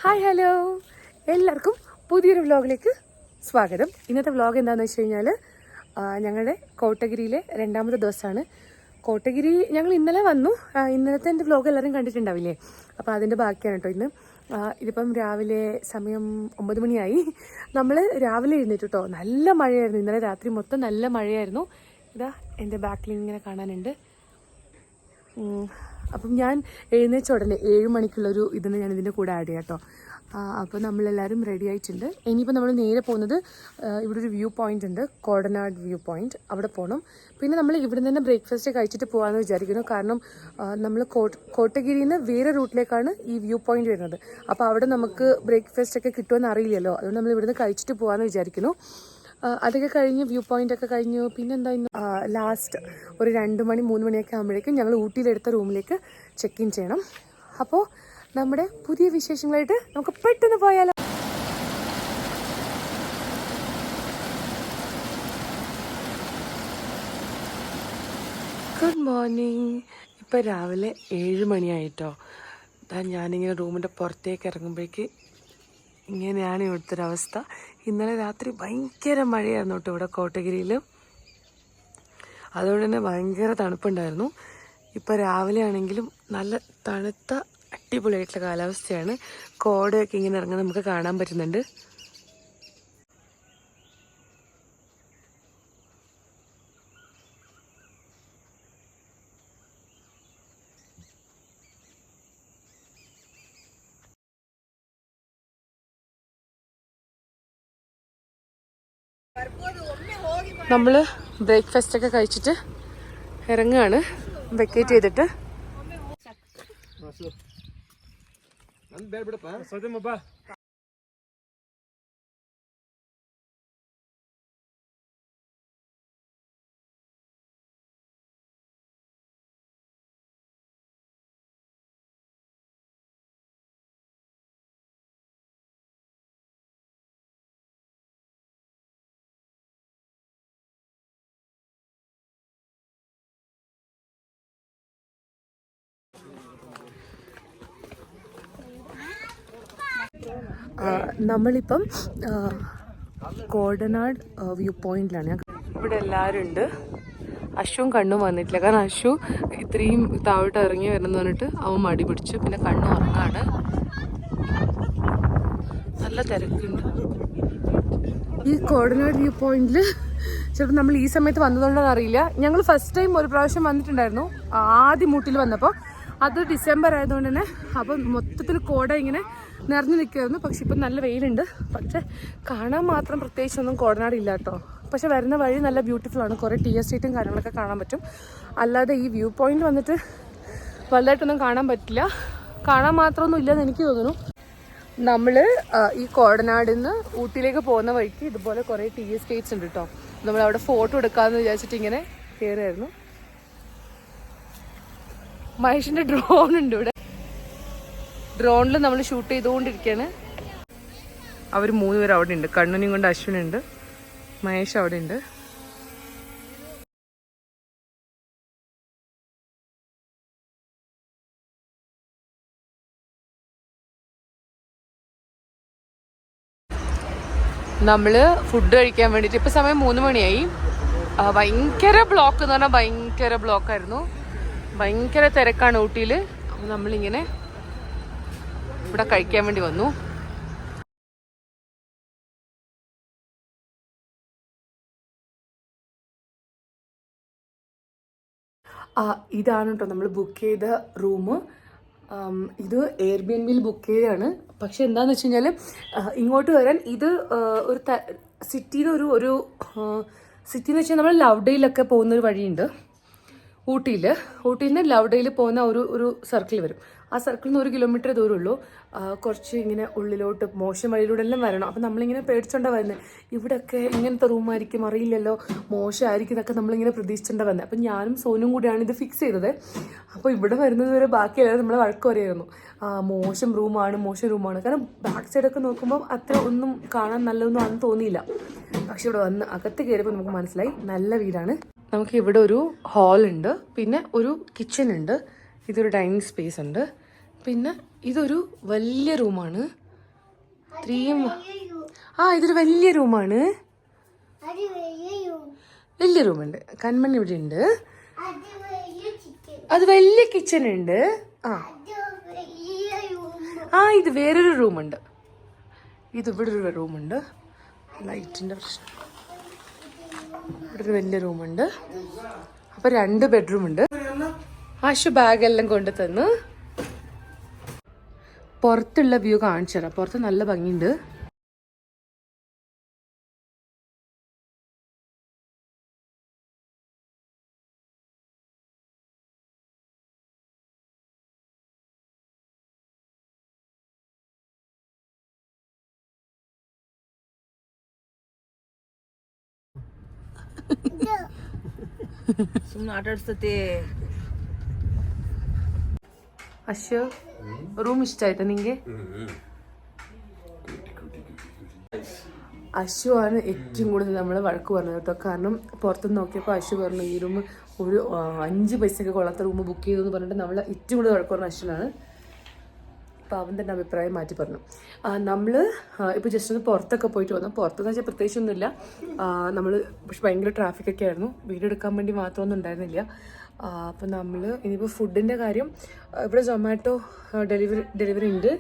Hi hello, എല്ലാവർക്കും പുതിയൊരു വ്ലോഗിലേക്ക് സ്വാഗതം. ഇന്നത്തെ വ്ലോഗ് എന്താണെന്ന് വെച്ച് കഴിഞ്ഞാൽ ഞങ്ങളുടെ കോട്ടഗിരിയിലെ രണ്ടാമത്തെ ദിവസമാണ്. കോട്ടഗിരി ഞങ്ങൾ ഇന്നലെ വന്നു. ഇന്നലത്തെ എൻ്റെ വ്ലോഗ് എല്ലാവരും കണ്ടിട്ടുണ്ടാവില്ലേ? അപ്പോൾ അതിൻ്റെ ബാക്കിയാണ് കേട്ടോ ഇന്ന്. ഇതിപ്പം രാവിലെ സമയം 9 മണിയായി. നമ്മൾ രാവിലെ എഴുന്നേറ്റ് കേട്ടോ. നല്ല മഴയായിരുന്നു ഇന്നലെ രാത്രി മൊത്തം, നല്ല മഴയായിരുന്നു. ഇതാ എൻ്റെ ബാക്കിൽ ഇങ്ങനെ കാണാനുണ്ട്. അപ്പം ഞാൻ എഴുന്നേച്ച ഉടനെ 7 മണിക്കുള്ളൊരു ഇതിന് ഞാൻ ഇതിൻ്റെ കൂടെ ആഡ് ചെയ്യാം കേട്ടോ. അപ്പോൾ നമ്മളെല്ലാവരും റെഡി ആയിട്ടുണ്ട്. ഇനിയിപ്പോൾ നമ്മൾ നേരെ പോകുന്നത് ഇവിടെ ഒരു വ്യൂ പോയിൻ്റ് ഉണ്ട്, കോടനാട് വ്യൂ പോയിൻ്റ്. അവിടെ പോകണം. പിന്നെ നമ്മൾ ഇവിടെ നിന്ന് തന്നെ ബ്രേക്ക്ഫാസ്റ്റ് കഴിച്ചിട്ട് പോകാമെന്ന് വിചാരിക്കുന്നു. കാരണം നമ്മൾ കോട്ടഗിരിയിൽ നിന്ന് വേറെ റൂട്ടിലേക്കാണ് ഈ വ്യൂ പോയിൻ്റ് വരുന്നത്. അപ്പോൾ അവിടെ നമുക്ക് ബ്രേക്ക്ഫാസ്റ്റ് ഒക്കെ കിട്ടുമെന്ന് അറിയില്ലല്ലോ. അതുകൊണ്ട് നമ്മൾ ഇവിടുന്ന് കഴിച്ചിട്ട് പോകാമെന്ന് വിചാരിക്കുന്നു. അതൊക്കെ കഴിഞ്ഞ് വ്യൂ പോയിന്റ് ഒക്കെ കഴിഞ്ഞു. പിന്നെന്താ ഇന്ന് ലാസ്റ്റ് ഒരു 2 മണി 3 മണിയൊക്കെ ആകുമ്പോഴേക്കും ഞങ്ങൾ ഊട്ടിയിലെടുത്ത റൂമിലേക്ക് ചെക്ക് ഇൻ ചെയ്യണം. അപ്പോൾ നമ്മുടെ പുതിയ വിശേഷങ്ങളായിട്ട് നമുക്ക് പെട്ടെന്ന് പോയാലോ. Good morning. ഇപ്പം രാവിലെ 7 മണിയായിട്ടോ. ഞാനിങ്ങനെ റൂമിൻ്റെ പുറത്തേക്ക് ഇറങ്ങുമ്പോഴേക്ക് ഇങ്ങനെയാണ് ഇവിടുത്തെ ഒരവസ്ഥ. ഇന്നലെ രാത്രി ഭയങ്കര മഴയായിരുന്നു കേട്ടോ ഇവിടെ കോട്ടഗിരിയിൽ. അതുകൊണ്ട് തന്നെ ഭയങ്കര തണുപ്പുണ്ടായിരുന്നു. ഇപ്പോൾ രാവിലെ ആണെങ്കിലും നല്ല തണുത്ത അടിപൊളിയായിട്ടുള്ള കാലാവസ്ഥയാണ്. കോടയൊക്കെ ഇങ്ങനെ ഇറങ്ങാൻ നമുക്ക് കാണാൻ പറ്റുന്നുണ്ട്. നമ്മൾ ബ്രേക്ക്ഫാസ്റ്റ് ഒക്കെ കഴിച്ചിട്ട് ഇറങ്ങുകയാണ്, വെക്കേറ്റ് ചെയ്തിട്ട്. നമ്മളിപ്പം കോടനാട് വ്യൂ പോയിന്റിലാണ്. ഇവിടെ എല്ലാവരും ഉണ്ട്. അശ്വും കണ്ണും വന്നിട്ടില്ല. കാരണം അശ്വു ഇത്രയും താഴോട്ട് ഇറങ്ങി വരണമെന്ന് പറഞ്ഞിട്ട് അവൻ മടി പിടിച്ചു. പിന്നെ കണ്ണു ഉറങ്ങാണ്. നല്ല തിരക്കുണ്ട് ഈ കോടനാട് വ്യൂ പോയിന്റിൽ. ചിലപ്പോൾ നമ്മൾ ഈ സമയത്ത് വന്നതുകൊണ്ടെന്ന് അറിയില്ല. ഞങ്ങൾ ഫസ്റ്റ് ടൈം ഒരു പ്രാവശ്യം വന്നിട്ടുണ്ടായിരുന്നു, ആദ്യം മൂട്ടിൽ വന്നപ്പോൾ. അത് ഡിസംബർ ആയതുകൊണ്ട് തന്നെ അപ്പം മൊത്തത്തിൽ കോട ഇങ്ങനെ നിറഞ്ഞു നിൽക്കുമായിരുന്നു. പക്ഷെ ഇപ്പം നല്ല വെയിലുണ്ട്. പക്ഷെ കാണാൻ മാത്രം പ്രത്യേകിച്ചൊന്നും കോടനാട് ഇല്ല കേട്ടോ. പക്ഷെ വരുന്ന വഴി നല്ല ബ്യൂട്ടിഫുൾ ആണ്. കുറേ ടീ എസ്റ്റേറ്റും കാര്യങ്ങളൊക്കെ കാണാൻ പറ്റും. അല്ലാതെ ഈ വ്യൂ പോയിന്റ് വന്നിട്ട് വലുതായിട്ടൊന്നും കാണാൻ പറ്റില്ല. കാണാൻ മാത്രമൊന്നും ഇല്ലെന്ന് എനിക്ക് തോന്നുന്നു. നമ്മൾ ഈ കോടനാടിൽ നിന്ന് ഊട്ടിയിലേക്ക് പോകുന്ന വഴിക്ക് ഇതുപോലെ കുറേ ടീ എസ്റ്റേറ്റ്സ് ഉണ്ട് കേട്ടോ. നമ്മളവിടെ ഫോട്ടോ എടുക്കാമെന്ന് വിചാരിച്ചിട്ട് ഇങ്ങനെ കയറിയായിരുന്നു. മഹേഷിൻ്റെ ഡ്രോൺ ഉണ്ട് ഇവിടെ. ഡ്രോണിൽ നമ്മൾ ഷൂട്ട് ചെയ്തുകൊണ്ടിരിക്കുകയാണ്. അവർ 3 പേര് അവിടെ ഉണ്ട്. കണ്ണനും കൊണ്ട് അശ്വിനുണ്ട്, മഹേഷ് അവിടെ ഉണ്ട്. നമ്മൾ ഫുഡ് കഴിക്കാൻ വേണ്ടിയിട്ട് ഇപ്പം സമയം 3 മണിയായി. ഭയങ്കര ബ്ലോക്ക് എന്ന് പറഞ്ഞാൽ ഭയങ്കര ബ്ലോക്കായിരുന്നു. ഭയങ്കര തിരക്കാണ് ഊട്ടിയിൽ. അപ്പോൾ നമ്മളിങ്ങനെ ഇവിടെ കഴിക്കാൻ വേണ്ടി വന്നു. ഇതാണ് കേട്ടോ നമ്മൾ ബുക്ക് ചെയ്ത റൂം. ഇത് എയർബിഎൻബിയിൽ ബുക്ക് ചെയ്തതാണ്. പക്ഷെ എന്താണെന്ന് വെച്ച് കഴിഞ്ഞാൽ ഇങ്ങോട്ട് വരാൻ ഇത് ഒരു സിറ്റിയിൽ ഒരു സിറ്റിന്ന് വെച്ചാൽ നമ്മൾ ലവ്ഡേയിലൊക്കെ പോകുന്നൊരു വഴിയുണ്ട്. ഊട്ടിയിൽ നിന്ന് ലവ്ഡേയിൽ പോകുന്ന ഒരു സർക്കിൾ വരും. ആ സർക്കിളിൽ നിന്ന് 1 കിലോമീറ്റർ ദൂരമുള്ളൂ. കുറച്ച് ഇങ്ങനെ ഉള്ളിലോട്ട് മോശം വഴിയിലൂടെ എല്ലാം വരണം. അപ്പം നമ്മളിങ്ങനെ പേടിച്ചോണ്ടാണ് വരുന്നത്. ഇവിടെയൊക്കെ ഇങ്ങനത്തെ റൂമായിരിക്കും, അറിയില്ലല്ലോ, മോശമായിരിക്കും എന്നൊക്കെ നമ്മളിങ്ങനെ പ്രതീക്ഷിച്ചോണ്ടാണ് വന്നത്. അപ്പം ഞാനും സോനും കൂടിയാണ് ഇത് ഫിക്സ് ചെയ്തത്. അപ്പോൾ ഇവിടെ വരുന്നത് വരെ ബാക്കിയെല്ലാവരും നമ്മളെ വഴക്ക് പറയായിരുന്നു. മോശം റൂമാണ്. കാരണം ബാക്ക് സൈഡൊക്കെ നോക്കുമ്പോൾ അത്ര ഒന്നും കാണാൻ നല്ലതൊന്നും ആണെന്ന് തോന്നിയില്ല. പക്ഷെ ഇവിടെ വന്ന് അകത്ത് കയറിയപ്പോൾ നമുക്ക് മനസ്സിലായി നല്ല വീടാണ്. നമുക്ക് ഇവിടെ ഒരു ഹാളുണ്ട്, പിന്നെ ഒരു കിച്ചൺ ഉണ്ട്, ഇതൊരു ഡൈനിങ് സ്പേസ് ഉണ്ട്, പിന്നെ ഇതൊരു വലിയ റൂമാണ്. ഇത്രയും ഇതൊരു വലിയ റൂമാണ്. വലിയ റൂമുണ്ട്. കൺമണി ഇവിടെ ഉണ്ട്. അത് വലിയ കിച്ചൺ ഉണ്ട്. ഇത് വേറൊരു റൂമുണ്ട്. ഇവിടെ ഒരു റൂമുണ്ട്. ലൈറ്റിന്റെ പ്രശ്നം. ഇവിടെ ഒരു വലിയ റൂമുണ്ട്. അപ്പൊ 2 ബെഡ്റൂം ഉണ്ട്. ആശു ബാഗെല്ലാം കൊണ്ടു തന്നു. പുറത്തുള്ള വ്യൂ കാണിച്ചു തരാം. പുറത്ത് നല്ല ഭംഗിയുണ്ട്. അശു റൂം ഇഷ്ടായിട്ടോ നിങ്ങ? അശു ആണ് ഏറ്റവും കൂടുതൽ നമ്മളെ വഴക്ക് പറഞ്ഞത് കേട്ടോ. കാരണം പുറത്തുനിന്ന് നോക്കിയപ്പോൾ അശു പറഞ്ഞു ഈ റൂം ഒരു 5 പൈസയൊക്കെ കൊള്ളാത്ത റൂം ബുക്ക് ചെയ്തു എന്ന് പറഞ്ഞിട്ട് നമ്മൾ ഏറ്റവും കൂടുതൽ വഴക്ക് പറഞ്ഞ അശുനാണ്. അപ്പോൾ അവൻ തന്നെ അഭിപ്രായം മാറ്റി പറഞ്ഞു. നമ്മൾ ഇപ്പോൾ ജസ്റ്റ് ഒന്ന് പുറത്തൊക്കെ പോയിട്ട് വന്നു. പുറത്തെന്ന് വെച്ചാൽ പ്രത്യേകിച്ചൊന്നുമില്ല. നമ്മൾ പക്ഷെ ഭയങ്കര ട്രാഫിക്കൊക്കെ ആയിരുന്നു. വീഡിയോ എടുക്കാൻ വേണ്ടി മാത്രമൊന്നും ഉണ്ടായിരുന്നില്ല. അപ്പോൾ നമ്മൾ ഇനിയിപ്പോൾ ഫുഡിൻ്റെ കാര്യം ഇവിടെ സൊമാറ്റോ ഡെലിവറി ഉണ്ട്.